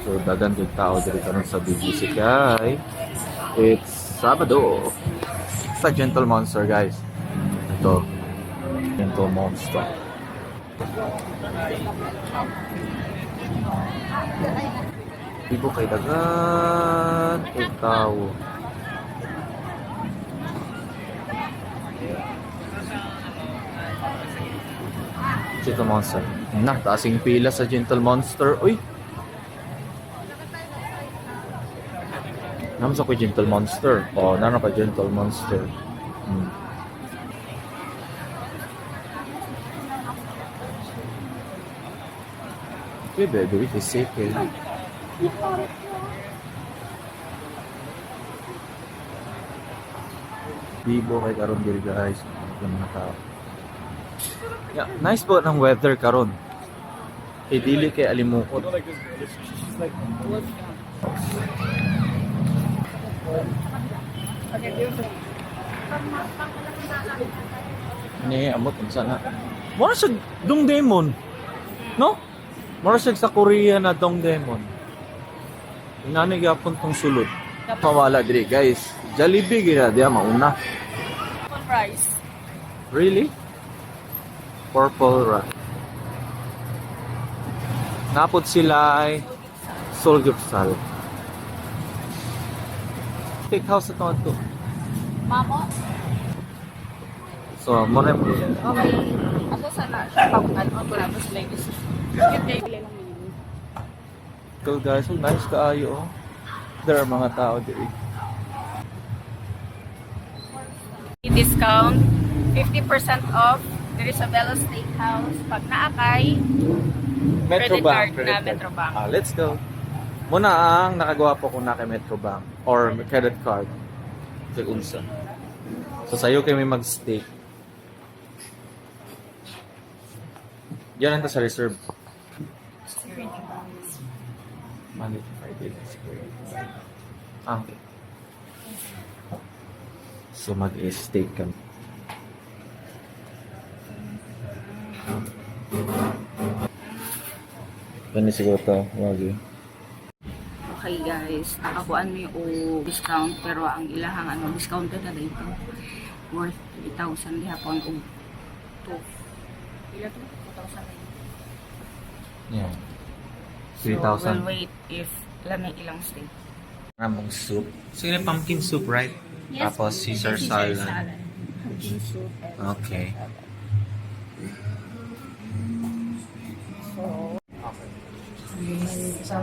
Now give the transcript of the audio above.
So dagan yung tao dito karon sa BGC kay it's Sabado sa Gentle Monster guys. Ito Gentle Monster. Ibo kay dagan yung tao. Gentle Monster. Taasing pila sa Gentle Monster. Uy! Naman sa ko Gentle Monster. Naman pa Gentle Monster. Okay, baby, it is safe eh. Bibo kay karon diri guys. Yung mga tao. Yeah, nice po ng weather karon. Dili kay alimukot. Ni amot unsa na. Mura sa Dongdaemun. No? Mura sa Korea na Dongdaemun. Ingani gyapon tong sulod. Pawala diri guys. Jollibee gina dia mauna. Price. Really? Purple Rock. Napot sila ay Solgyupsal. Steakhouse ito ito. Mamo? So, muna mo. Okay. Ako sana, papungan mo para mas ladies. Cool guys, so nice kaayo. There are mga tao diri. Discount, 50% off. There is a Bella Steakhouse. Pag naakay, credit card na Metrobank. Let's go. Muna ang nakagawa po ko na kay Metrobank or credit card. Sa unsa. So sayo kay may mag-steak. Yan ang sa reserve. Monday to Friday. Okay. So mag-steak kami. Kani siguro ito, wagi. Okay guys, nakakuan mo yung discount pero ang ilahang discount na dito worth 3,000 dihapon og 2. Ila to? 2,000. Yeah. So 3,000. we'll wait if lamay ilang steak. Ramong soup. So yun pumpkin soup, right? Yes, Tapos Caesar salad. Pumpkin soup. Okay. So,